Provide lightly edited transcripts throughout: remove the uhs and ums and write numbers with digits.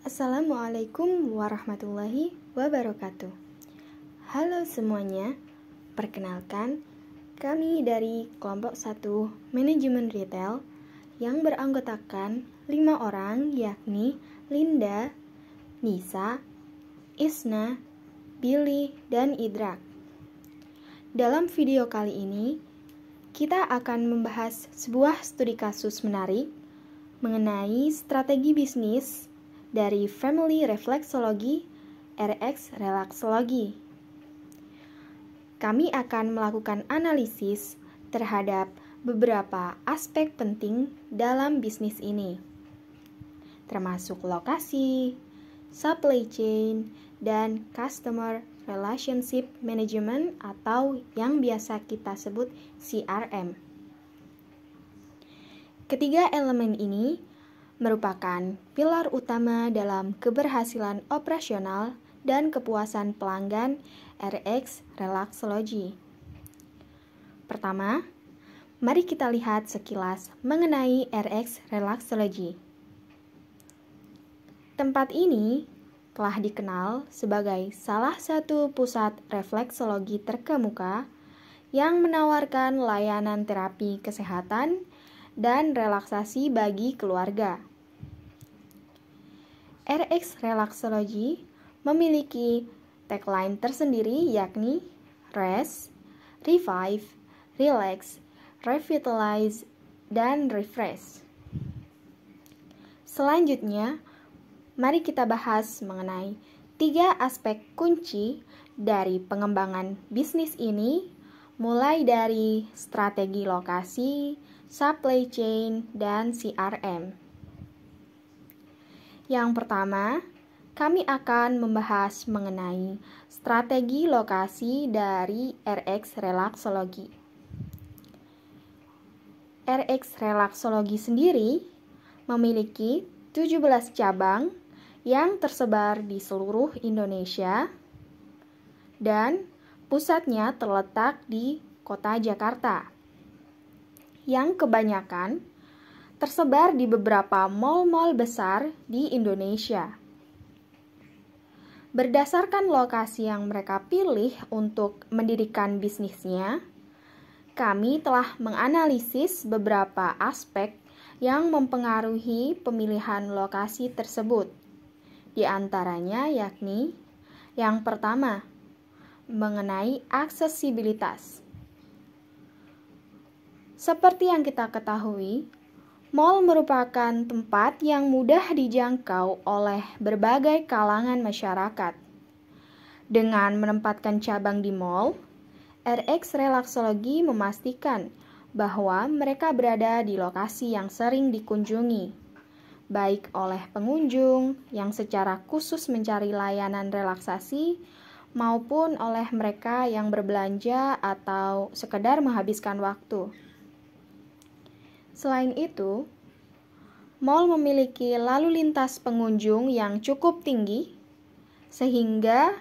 Assalamualaikum warahmatullahi wabarakatuh. Halo semuanya, perkenalkan kami dari kelompok 1 Manajemen Retail yang beranggotakan 5 orang, yakni Linda, Nisa, Isna, Billy, dan Idrak. Dalam video kali ini, kita akan membahas sebuah studi kasus menarik mengenai strategi bisnis dari Family Reflexology, RX Relaxology. Kami akan melakukan analisis terhadap beberapa aspek penting dalam bisnis ini, termasuk lokasi, supply chain, dan customer relationship management atau yang biasa kita sebut CRM. Ketiga elemen ini merupakan pilar utama dalam keberhasilan operasional dan kepuasan pelanggan RX Relaxology. Pertama, mari kita lihat sekilas mengenai RX Relaxology. Tempat ini telah dikenal sebagai salah satu pusat refleksologi terkemuka yang menawarkan layanan terapi kesehatan dan relaksasi bagi keluarga. RX Relaxology memiliki tagline tersendiri yakni Rest, Revive, Relax, Revitalize, dan Refresh. Selanjutnya, mari kita bahas mengenai 3 aspek kunci dari pengembangan bisnis ini, mulai dari strategi lokasi, supply chain, dan CRM. Yang pertama, kami akan membahas mengenai strategi lokasi dari RX Relaxology. RX Relaxology sendiri memiliki 17 cabang yang tersebar di seluruh Indonesia dan pusatnya terletak di Kota Jakarta, yang kebanyakan tersebar di beberapa mal-mal besar di Indonesia. Berdasarkan lokasi yang mereka pilih untuk mendirikan bisnisnya, kami telah menganalisis beberapa aspek yang mempengaruhi pemilihan lokasi tersebut. Di antaranya yakni yang pertama, mengenai aksesibilitas. Seperti yang kita ketahui, mal merupakan tempat yang mudah dijangkau oleh berbagai kalangan masyarakat. Dengan menempatkan cabang di mal, RX Relaxology memastikan bahwa mereka berada di lokasi yang sering dikunjungi, baik oleh pengunjung yang secara khusus mencari layanan relaksasi, maupun oleh mereka yang berbelanja atau sekedar menghabiskan waktu. Selain itu, mal memiliki lalu lintas pengunjung yang cukup tinggi, sehingga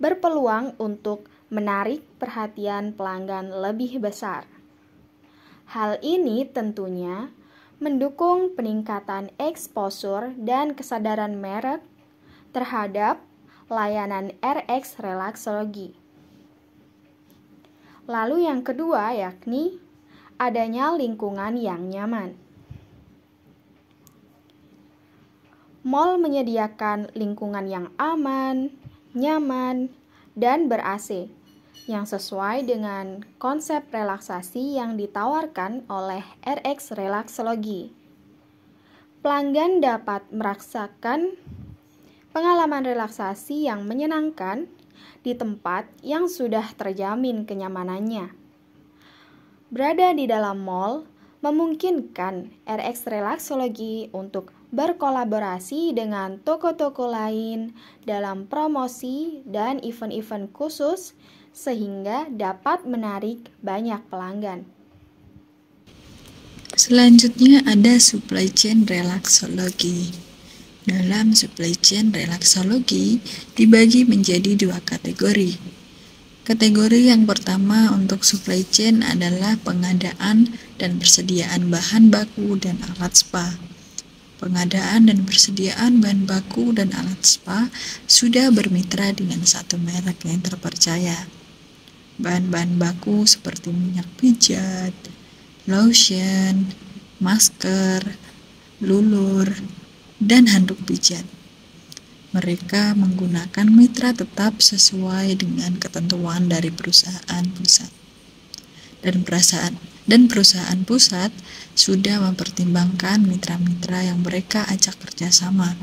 berpeluang untuk menarik perhatian pelanggan lebih besar. Hal ini tentunya mendukung peningkatan exposure dan kesadaran merek terhadap layanan RX Relaxology. Lalu yang kedua yakni adanya lingkungan yang nyaman. Mal menyediakan lingkungan yang aman, nyaman, dan ber-AC yang sesuai dengan konsep relaksasi yang ditawarkan oleh RX Relaxology. Pelanggan dapat merasakan pengalaman relaksasi yang menyenangkan di tempat yang sudah terjamin kenyamanannya. Berada di dalam mall memungkinkan RX Relaxology untuk berkolaborasi dengan toko-toko lain dalam promosi dan event-event khusus sehingga dapat menarik banyak pelanggan. Selanjutnya ada supply chain relaxology. Dalam supply chain relaxology dibagi menjadi 2 kategori. Kategori yang pertama untuk supply chain adalah pengadaan dan persediaan bahan baku dan alat spa. pengadaan dan persediaan bahan baku dan alat spa sudah bermitra dengan satu merek yang terpercaya. Bahan-bahan baku seperti minyak pijat, lotion, masker, lulur, dan handuk pijat. Mereka menggunakan mitra tetap sesuai dengan ketentuan dari perusahaan pusat. Dan perusahaan pusat sudah mempertimbangkan mitra-mitra yang mereka ajak kerjasama.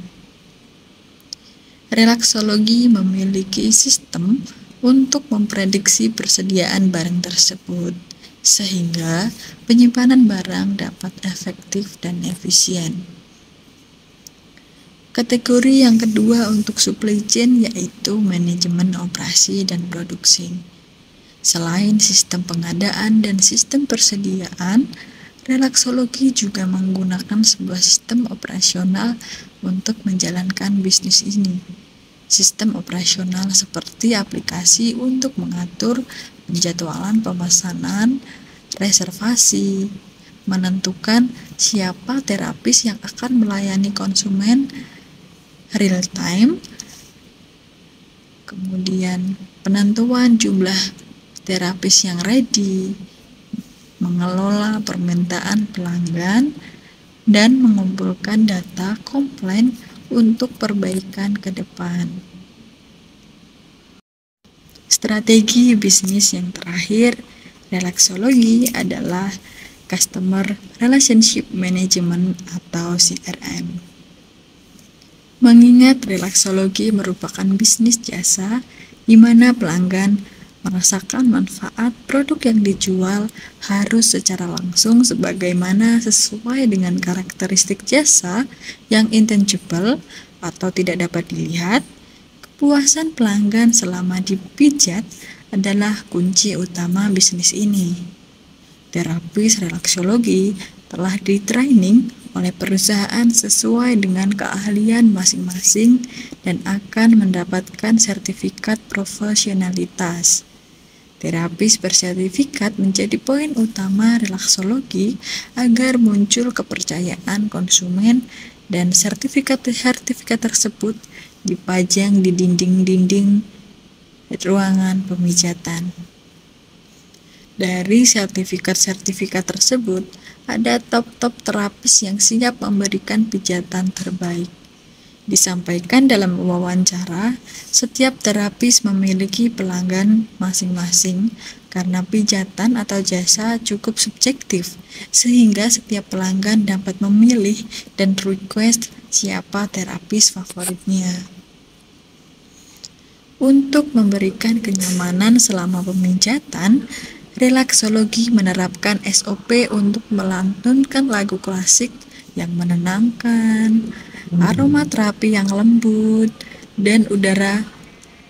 Relaksologi memiliki sistem untuk memprediksi persediaan barang tersebut, sehingga penyimpanan barang dapat efektif dan efisien. Kategori yang kedua untuk supply chain yaitu manajemen operasi dan produksi. Selain sistem pengadaan dan sistem persediaan, relaksologi juga menggunakan sebuah sistem operasional untuk menjalankan bisnis ini. Sistem operasional seperti aplikasi untuk mengatur penjadwalan pemesanan, reservasi, menentukan siapa terapis yang akan melayani konsumen real time, kemudian penentuan jumlah terapis yang ready, mengelola permintaan pelanggan, dan mengumpulkan data komplain untuk perbaikan ke depan. Strategi bisnis yang terakhir, relaksologi adalah Customer Relationship Management atau CRM. Mengingat relaksologi merupakan bisnis jasa di mana pelanggan merasakan manfaat produk yang dijual harus secara langsung sebagaimana sesuai dengan karakteristik jasa yang intangible atau tidak dapat dilihat. Kepuasan pelanggan selama dipijat adalah kunci utama bisnis ini. Terapis relaksologi telah di-training oleh perusahaan sesuai dengan keahlian masing-masing dan akan mendapatkan sertifikat profesionalitas. Terapis bersertifikat menjadi poin utama relaksologi agar muncul kepercayaan konsumen dan sertifikat tersebut dipajang di dinding-dinding ruangan pemijatan. Dari sertifikat tersebut, ada top-top terapis yang siap memberikan pijatan terbaik. Disampaikan dalam wawancara, setiap terapis memiliki pelanggan masing-masing karena pijatan atau jasa cukup subjektif, sehingga setiap pelanggan dapat memilih dan request siapa terapis favoritnya. Untuk memberikan kenyamanan selama pemijatan, relaksologi menerapkan SOP untuk melantunkan lagu klasik yang menenangkan, aroma terapi yang lembut, dan udara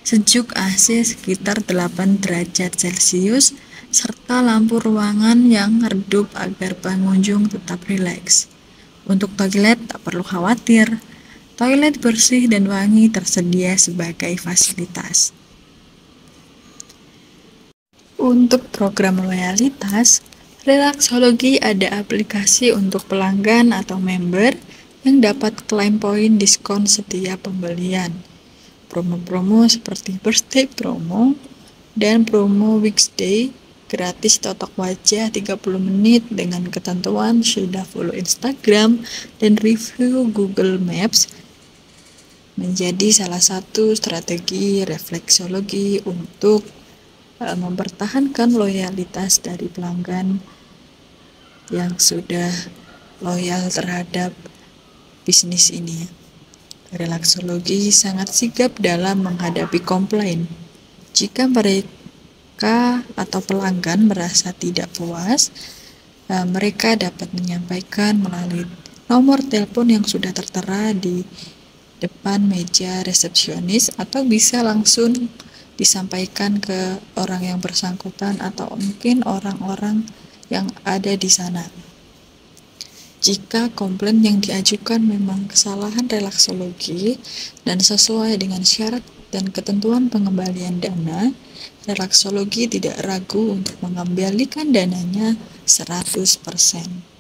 sejuk AC sekitar 8 derajat Celcius, serta lampu ruangan yang redup agar pengunjung tetap rileks. Untuk toilet tak perlu khawatir, toilet bersih dan wangi tersedia sebagai fasilitas. Untuk program loyalitas, relaksologi ada aplikasi untuk pelanggan atau member yang dapat klaim poin diskon setiap pembelian. Promo-promo seperti birthday promo dan promo weekday, gratis totok wajah 30 menit dengan ketentuan sudah follow Instagram dan review Google Maps menjadi salah satu strategi refleksologi untuk mempertahankan loyalitas dari pelanggan yang sudah loyal terhadap bisnis ini. Relaksologi sangat sigap dalam menghadapi komplain. Jika mereka atau pelanggan merasa tidak puas, mereka dapat menyampaikan melalui nomor telepon yang sudah tertera di depan meja resepsionis atau bisa langsung disampaikan ke orang yang bersangkutan atau mungkin orang-orang yang ada di sana. Jika komplain yang diajukan memang kesalahan relaksologi dan sesuai dengan syarat dan ketentuan pengembalian dana, relaksologi tidak ragu untuk mengembalikan dananya 100%.